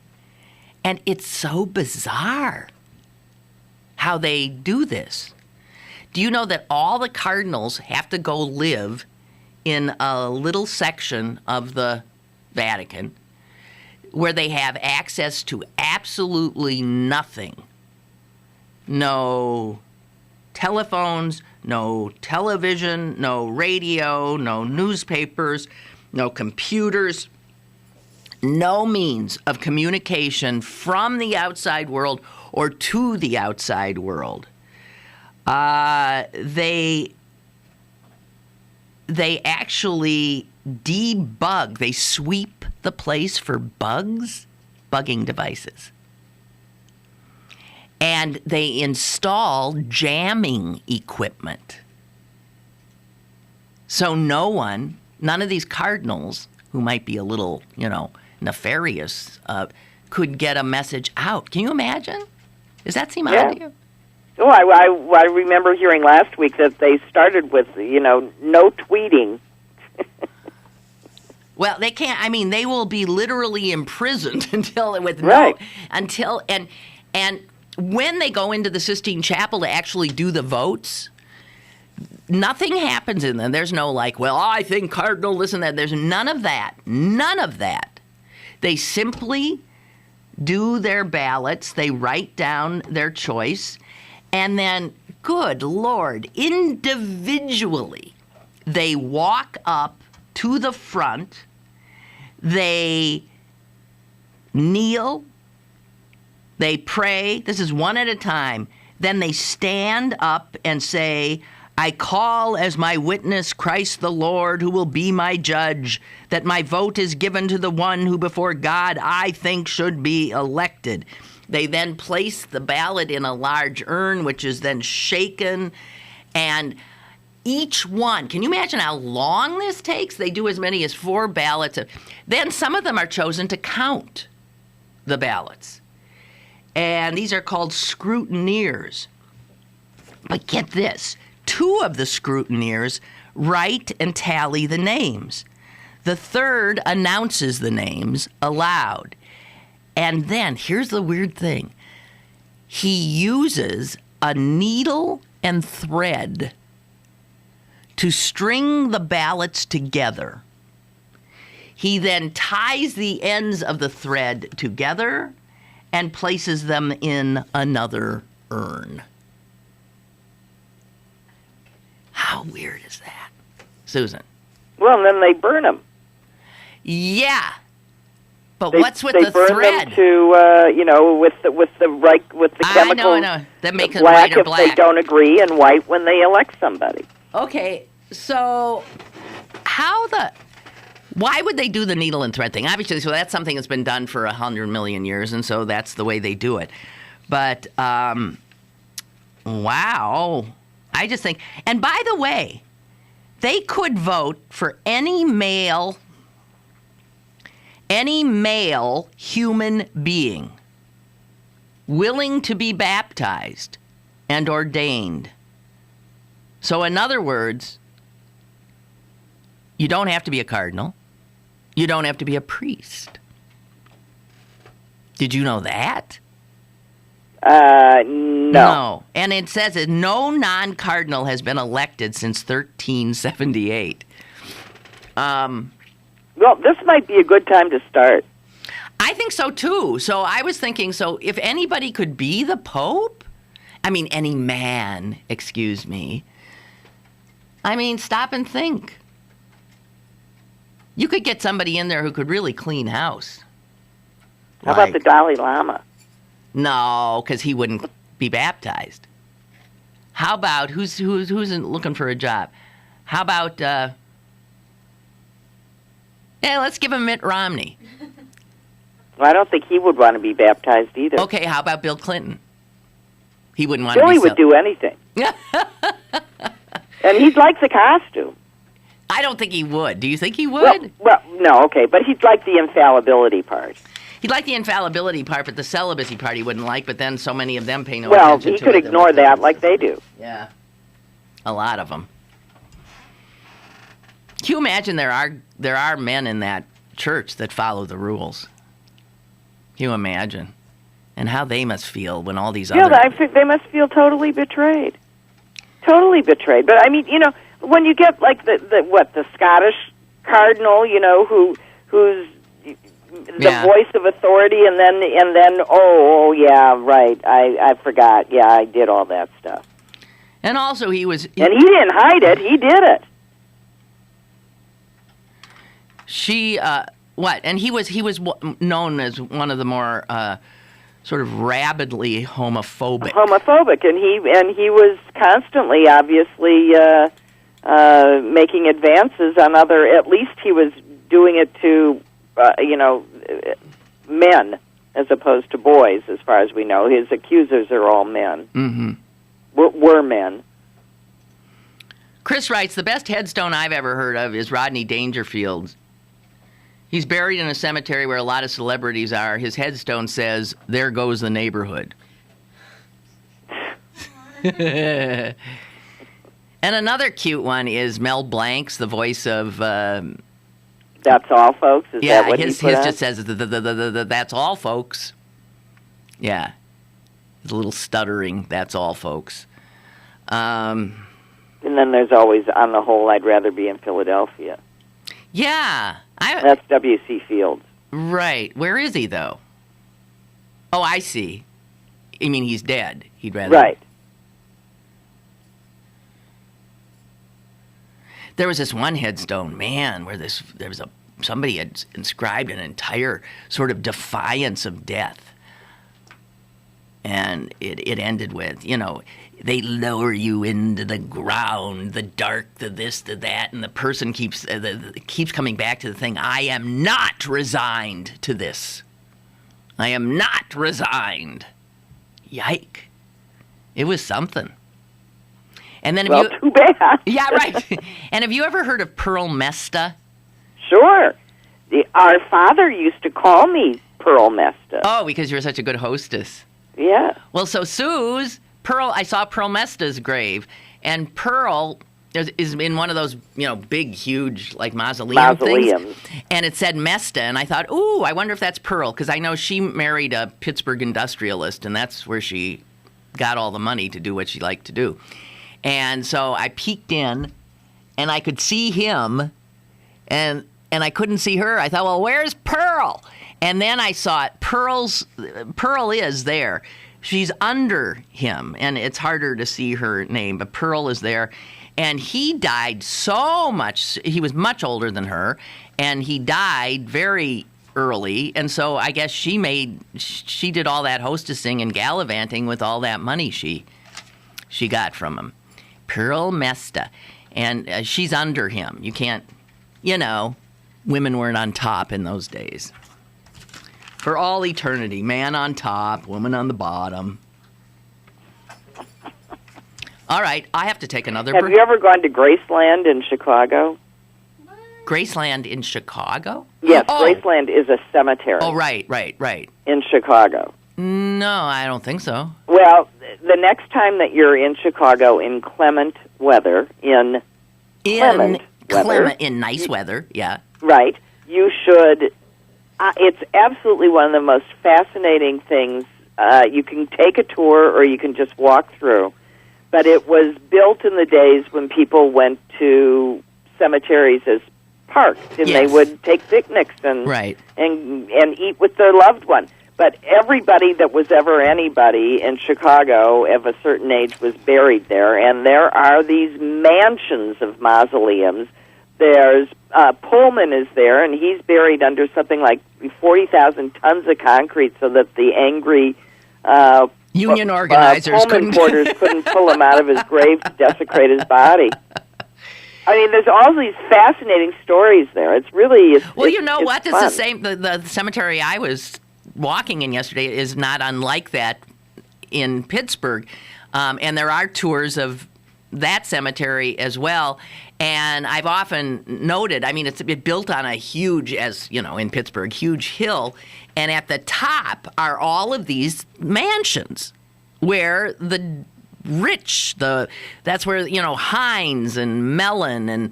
And it's so bizarre how they do this. Do you know that all the cardinals have to go live in a little section of the Vatican where they have access to absolutely nothing? No telephones, no television, no radio, no newspapers, no computers, no means of communication from the outside world or to the outside world. They actually debug. They sweep the place for bugging devices. And they install jamming equipment. So none of these cardinals who might be a little, nefarious, could get a message out. Can you imagine? Does that seem odd to you? Oh, I remember hearing last week that they started with, no tweeting. Well, they can't. I mean, they will be literally imprisoned until when they go into the Sistine Chapel to actually do the votes, nothing happens in them. There's no I think Cardinal this and that. There's none of that. None of that. They simply do their ballots. They write down their choice. And then, good Lord, individually, they walk up to the front. They kneel. They pray. This is one at a time. Then they stand up and say, I call as my witness Christ the Lord, who will be my judge, that my vote is given to the one who before God I think should be elected. They then place the ballot in a large urn, which is then shaken. And each one, can you imagine how long this takes? They do as many as 4 ballots. Then some of them are chosen to count the ballots. And these are called scrutineers. But get this, 2 of the scrutineers write and tally the names. The third announces the names aloud. And then, here's the weird thing. He uses a needle and thread to string the ballots together. He then ties the ends of the thread together and places them in another urn. How weird is that, Susan? Well, and then they burn them. Yeah, but what's with the thread? They burn them to, with the chemicals. I know. That make it black white or black if they don't agree, and white when they elect somebody. Okay, so why would they do the needle and thread thing? Obviously, so that's something that's been done for 100 million years, and so that's the way they do it. But, wow. I just think, and by the way, they could vote for any male human being willing to be baptized and ordained. So in other words, you don't have to be a cardinal. You don't have to be a priest. Did you know that? No. And it says that no non-cardinal has been elected since 1378. Well, this might be a good time to start. I think so, too. So I was thinking, so if anybody could be the Pope, any man, excuse me. Stop and think. You could get somebody in there who could really clean house. How about the Dalai Lama? No, because he wouldn't be baptized. How about, who's looking for a job? How about, let's give him Mitt Romney. Well, I don't think he would want to be baptized either. Okay, how about Bill Clinton? He wouldn't want to be Billy would do anything. And he'd like the costume. I don't think he would. Do you think he would? Well, no, okay, but he'd like the infallibility part. He'd like the infallibility part, but the celibacy part he wouldn't like, but then so many of them pay no attention to it. Well, he could ignore that like they do. Yeah. A lot of them. Can you imagine there are men in that church that follow the rules? Can you imagine? And how they must feel when all these other... Yeah, I think they must feel totally betrayed. Totally betrayed. But, when you get, the Scottish cardinal, who's the voice of authority, and then, oh, yeah, right, I forgot. Yeah, I did all that stuff. And also he was... And he didn't hide it. He did it. What? And he was known as one of the more sort of rabidly homophobic. And he was constantly, obviously, making advances on other. At least he was doing it to, men as opposed to boys, as far as we know. His accusers are all men. Mm-hmm. Were men. Chris writes, the best headstone I've ever heard of is Rodney Dangerfield's. He's buried in a cemetery where a lot of celebrities are. His headstone says, "There goes the neighborhood." And another cute one is Mel Blanc's, the voice of... That's all, folks? Is that what his just says, "That's all, folks." Yeah. It's a little stuttering, "That's all, folks." And then there's always, "On the whole, I'd rather be in Philadelphia." Yeah. That's W.C. Fields. Right. Where is he, though? Oh, I see. I mean, he's dead. He'd rather... Right. There was this one headstone, man, where somebody had inscribed an entire sort of defiance of death. And it ended with, they lower you into the ground, the dark, the this, the that, and the person keeps coming back to the thing, "I am not resigned to this. I am not resigned." Yike. It was something. And then too bad. Yeah, right. And have you ever heard of Pearl Mesta? Sure. Our father used to call me Pearl Mesta. Oh, because you were such a good hostess. Yeah. Well, so Sue's I saw Pearl Mesta's grave, and Pearl is in one of those, big, huge, like mausoleum things. And it said Mesta, and I thought, ooh, I wonder if that's Pearl, because I know she married a Pittsburgh industrialist, and that's where she got all the money to do what she liked to do. And so I peeked in, and I could see him, and I couldn't see her. I thought, well, where's Pearl? And then I saw it. Pearl is there. She's under him, and it's harder to see her name, but Pearl is there. And he died so much. He was much older than her, and he died very early. And so I guess she did all that hostessing and gallivanting with all that money she got from him. Pearl Mesta. And she's under him. You can't, women weren't on top in those days. For all eternity, man on top, woman on the bottom. All right, I have to take another break. Have you ever gone to Graceland in Chicago? Graceland in Chicago? Yes, Graceland is a cemetery. Oh, right. In Chicago. No, I don't think so. Well, the next time that you're in Chicago in clement weather, in nice weather, yeah. Right. You should... it's absolutely one of the most fascinating things. You can take a tour or you can just walk through. But it was built in the days when people went to cemeteries as parks, and they would take picnics and eat with their loved one. But everybody that was ever anybody in Chicago of a certain age was buried there, and there are these mansions of mausoleums. There's Pullman is there, and he's buried under something like 40,000 tons of concrete, so that the angry union organizers Pullman porters couldn't pull him out of his grave to desecrate his body. I mean, there's all these fascinating stories there. It's really well, you know what? It's the same. The cemetery I was walking in yesterday is not unlike that in Pittsburgh, and there are tours of that cemetery as well. And I've often noted, I mean, it's built on a huge, as you know, in Pittsburgh, huge hill, and at the top are all of these mansions where the rich, that's where, you know, Hines and Mellon and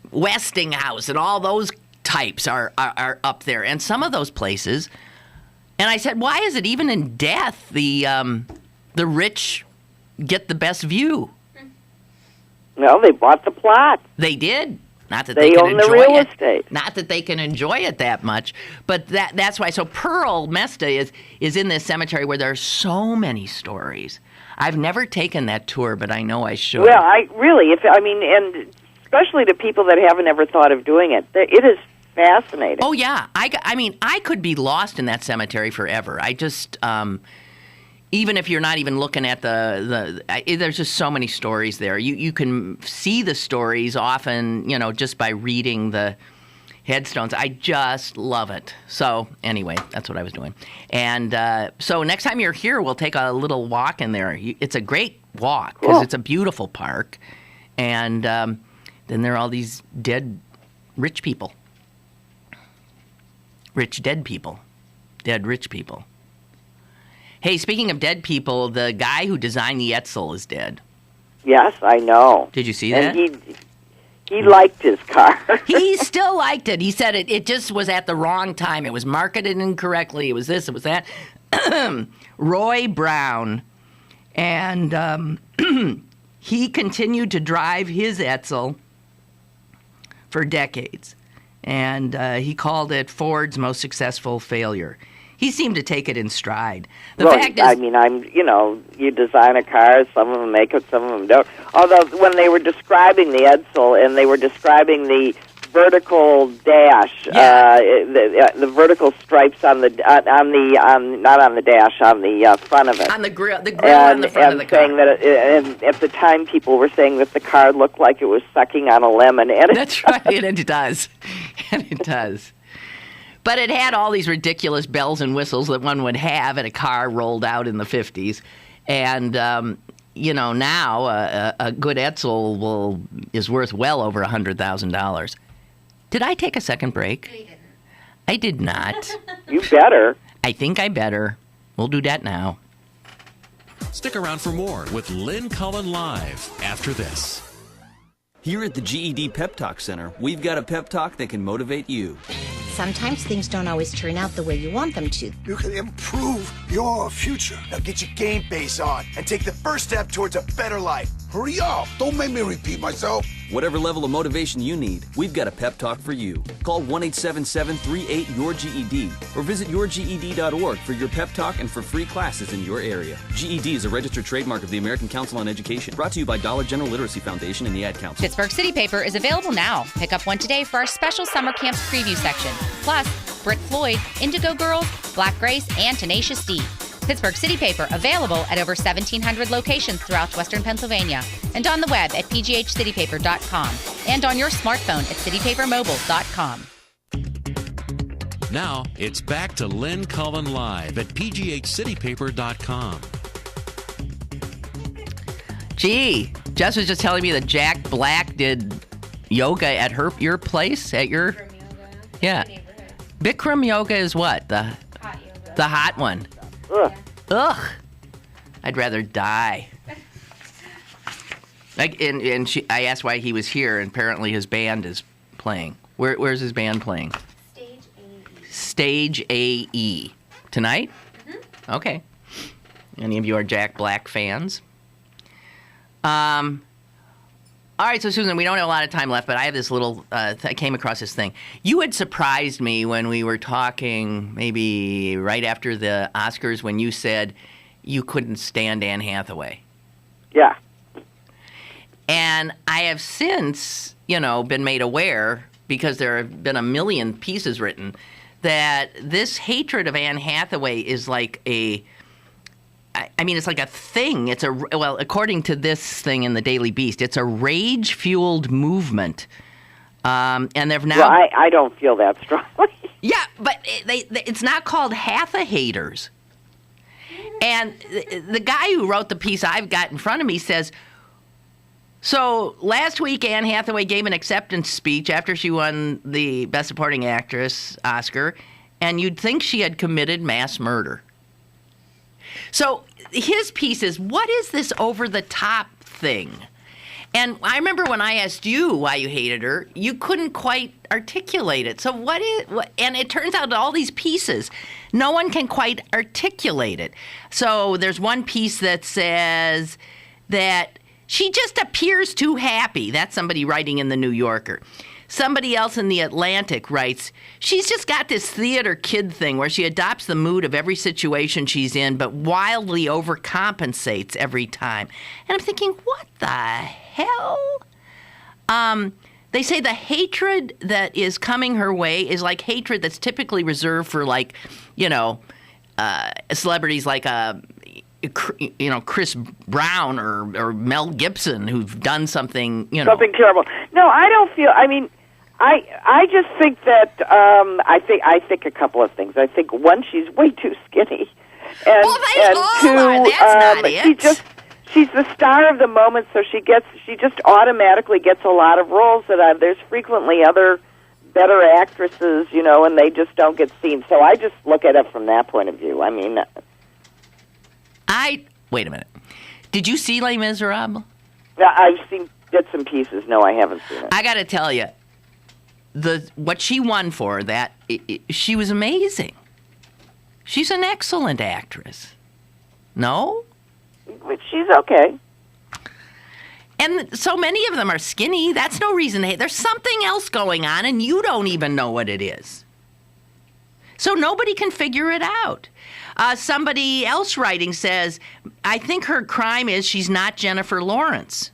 Westinghouse and all those types are up there. And some of those places, and I said, why is it even in death the rich get the best view? Well, they bought the plot. They did. Not that they can own enjoy the real it. estate. Not that they can enjoy it that much, but that's why. So Pearl Mesta is in this cemetery where there are so many stories. I've never taken that tour, but I know I should. Well, and especially to people that haven't ever thought of doing it, it is fascinating. Oh, yeah. I mean, I could be lost in that cemetery forever. I just, even if you're not even looking at there's just so many stories there. You can see the stories often, just by reading the headstones. I just love it. So anyway, that's what I was doing. And so next time you're here, we'll take a little walk in there. It's a great walk because it's a beautiful park. And then there are all these dead rich people. Rich dead people. Dead rich people. Hey, speaking of dead people, the guy who designed the Edsel is dead. Yes, I know. Did you see that? And he liked his car. He still liked it. He said it just was at the wrong time. It was marketed incorrectly. It was this, it was that. Roy Brown. And he continued to drive his Edsel for decades. And he called it Ford's most successful failure. He seemed to take it in stride. The fact is, you design a car, some of them make it, some of them don't. Although when they were describing the Edsel and they were describing the vertical dash, the vertical stripes on the not on the dash, on the front of it, on the grill on the front of the car, and saying that and at the time people were saying that the car looked like it was sucking on a lemon. And that's right, and it does, and it does. But it had all these ridiculous bells and whistles that one would have at a car rolled out in the 50s. And, now a good Edsel is worth well over $100,000. Did I take a second break? No, you didn't. I did not. You better. I think I better. We'll do that now. Stick around for more with Lynn Cullen Live after this. Here at the GED Pep Talk Center, we've got a pep talk that can motivate you. Sometimes things don't always turn out the way you want them to. You can improve your future. Now get your game face on and take the first step towards a better life. Hurry up. Don't make me repeat myself. Whatever level of motivation you need, we've got a pep talk for you. Call 1-877-38-YOUR-GED or visit yourged.org for your pep talk and for free classes in your area. GED is a registered trademark of the American Council on Education. Brought to you by Dollar General Literacy Foundation and the Ad Council. Pittsburgh City Paper is available now. Pick up one today for our special summer camps preview section. Plus, Britt Floyd, Indigo Girls, Black Grace, and Tenacious D. Pittsburgh City Paper available at over 1,700 locations throughout Western Pennsylvania and on the web at pghcitypaper.com and on your smartphone at citypapermobile.com. Now, it's back to Lynn Cullen Live at pghcitypaper.com. Gee, Jess was just telling me that Jack Black did yoga at your place, at your... Bikram yoga. Yeah. Bikram yoga is what? The hot yoga. The hot one. Ugh. Ugh. I'd rather die. I asked why he was here, and apparently his band is playing. Where's his band playing? Stage AE. Tonight? Mm-hmm. Okay. Any of you are Jack Black fans? All right, so Susan, we don't have a lot of time left, but I have this little, I came across this thing. You had surprised me when we were talking maybe right after the Oscars when you said you couldn't stand Anne Hathaway. Yeah. And I have since, been made aware, because there have been a million pieces written, that this hatred of Anne Hathaway is like it's like a thing. According to this thing in the Daily Beast, it's a rage-fueled movement. And they've now... Well, I don't feel that strongly. Yeah, but it's not called Hatha-haters. And the guy who wrote the piece I've got in front of me says, so last week Anne Hathaway gave an acceptance speech after she won the Best Supporting Actress Oscar, and you'd think she had committed mass murder. So his piece is, what is this over-the-top thing? And I remember when I asked you why you hated her, you couldn't quite articulate it. So and it turns out all these pieces, no one can quite articulate it. So there's one piece that says that she just appears too happy. That's somebody writing in the New Yorker. Somebody else in the Atlantic writes, she's just got this theater kid thing where she adopts the mood of every situation she's in, but wildly overcompensates every time. And I'm thinking, what the hell? They say the hatred that is coming her way is like hatred that's typically reserved for, like, celebrities like Chris Brown or Mel Gibson, who've done something, something terrible. No, I don't feel. I mean, I just think that I think a couple of things. I think one, she's way too skinny, and two, that's not it. She's the star of the moment, so she just automatically gets a lot of roles that there's frequently other better actresses, and they just don't get seen. So I just look at it from that point of view. I mean, wait a minute. Did you see Les Miserables? I've seen bits and pieces. No, I haven't seen it. I got to tell you, what she won for that, she was amazing. She's an excellent actress. No? She's okay. And so many of them are skinny. That's no reason to hate. There's something else going on, and you don't even know what it is. So nobody can figure it out. Somebody else writing says, I think her crime is she's not Jennifer Lawrence.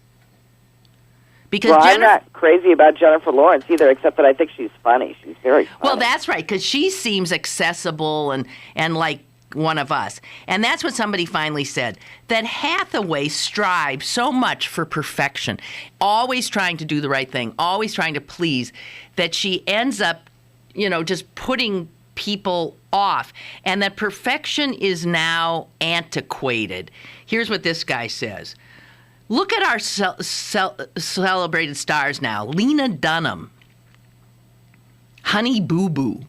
Because I'm not crazy about Jennifer Lawrence either, except that I think she's funny. She's very funny. Well, that's right, because she seems accessible and like one of us. And that's what somebody finally said, that Hathaway strives so much for perfection, always trying to do the right thing, always trying to please, that she ends up, just putting people off, and that perfection is now antiquated. Here's what this guy says. Look at our celebrated stars now. Lena Dunham, Honey Boo Boo.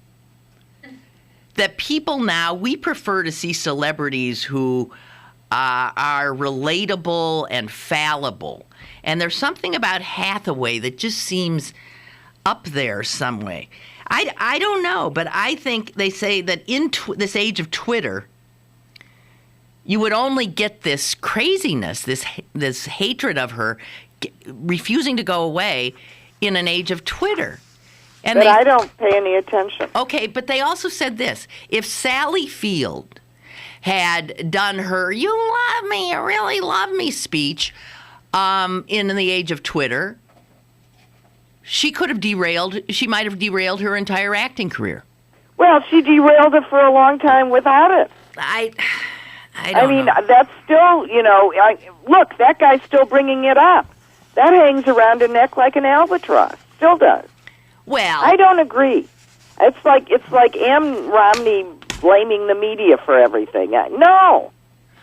That people now, we prefer to see celebrities who are relatable and fallible. And there's something about Hathaway that just seems up there some way. I don't know, but I think they say that in this age of Twitter, you would only get this craziness, this hatred of her, refusing to go away in an age of Twitter. But I don't pay any attention. Okay, but they also said this. If Sally Field had done her "You love me, you really love me" speech in the age of Twitter, she might have derailed her entire acting career. Well, she derailed it for a long time without it. I don't know. That's still, look, that guy's still bringing it up. That hangs around her neck like an albatross. Still does. Well, I don't agree. It's like Ann Romney blaming the media for everything. No.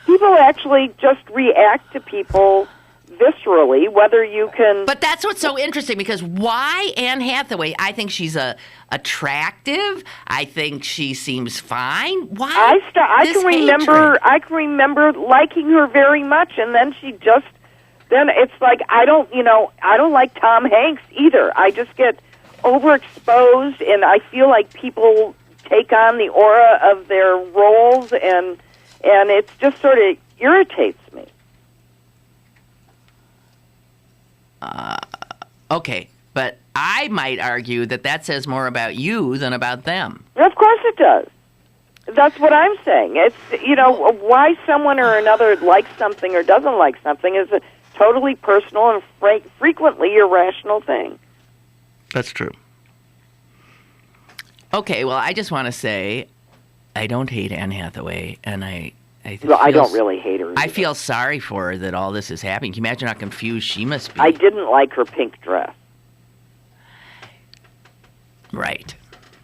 People actually just react to people viscerally, whether you can... But that's what's so interesting, because why Anne Hathaway? I think she's attractive. I think she seems fine. Why I can remember liking her very much, and then then it's like, I don't like Tom Hanks either. I just get overexposed, and I feel like people take on the aura of their roles, and it's just sort of irritates me. Okay, but I might argue that says more about you than about them. Of course it does. That's what I'm saying. It's, why someone or another likes something or doesn't like something is a totally personal and frequently irrational thing. That's true. Okay, well, I just want to say I don't hate Anne Hathaway, and I don't really hate her either. I feel sorry for her that all this is happening. Can you imagine how confused she must be? I didn't like her pink dress. Right.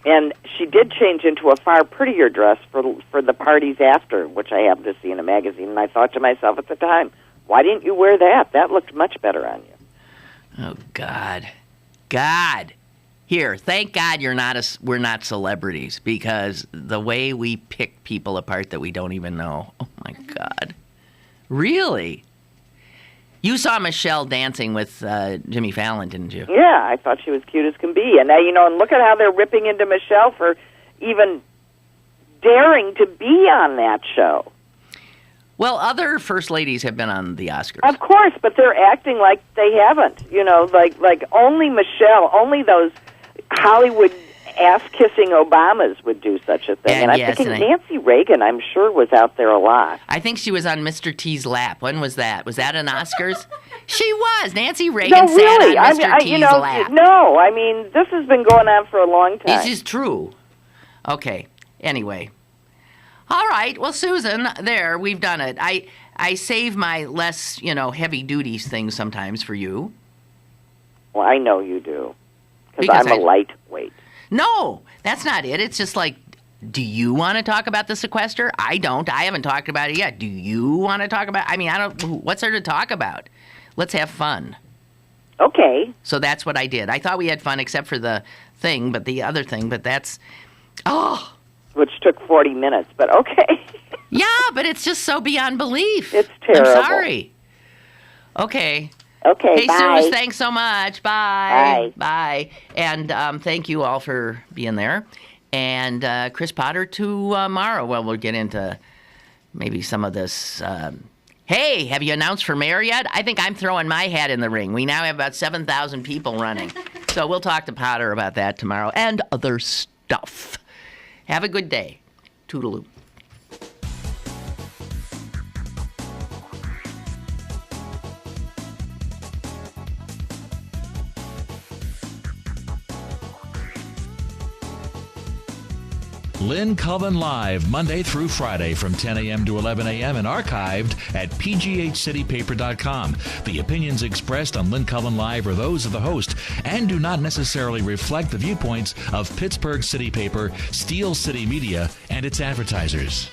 And she did change into a far prettier dress for the parties after, which I happened to see in a magazine, and I thought to myself at the time, why didn't you wear that? That looked much better on you. Oh, God. God. Here, thank God we're not celebrities, because the way we pick people apart that we don't even know. Oh, my God. Really? You saw Michelle dancing with Jimmy Fallon, didn't you? Yeah, I thought she was cute as can be. And, and look at how they're ripping into Michelle for even daring to be on that show. Well, other first ladies have been on the Oscars. Of course, but they're acting like they haven't. Like only Michelle, only those Hollywood ass-kissing Obamas would do such a thing. And I'm thinking Nancy Reagan, I'm sure, was out there a lot. I think she was on Mr. T's lap. When was that? Was that an Oscars? She was. Nancy Reagan sat on Mr. T's lap. No, I mean, this has been going on for a long time. This is true. Okay. Anyway. All right. Well, Susan, there, we've done it. I save my less, heavy-duty things sometimes for you. Well, I know you do. Because I'm a lightweight. No, that's not it. It's just like, do you want to talk about the sequester? I don't. I haven't talked about it yet. Do you want to talk about it? I mean, what's there to talk about? Let's have fun. Okay. So that's what I did. I thought we had fun except for the other thing, but that's, which took 40 minutes, but okay. Yeah, but it's just so beyond belief. It's terrible. I'm sorry. Okay. Okay, hey, bye. Suze, thanks so much. Bye. Bye. And thank you all for being there. And Chris Potter tomorrow. Well, we'll get into maybe some of this. Hey, have you announced for mayor yet? I think I'm throwing my hat in the ring. We now have about 7,000 people running. So we'll talk to Potter about that tomorrow and other stuff. Have a good day. Toodaloo. Lynn Cullen Live, Monday through Friday from 10 a.m. to 11 a.m. and archived at pghcitypaper.com. The opinions expressed on Lynn Cullen Live are those of the host and do not necessarily reflect the viewpoints of Pittsburgh City Paper, Steel City Media, and its advertisers.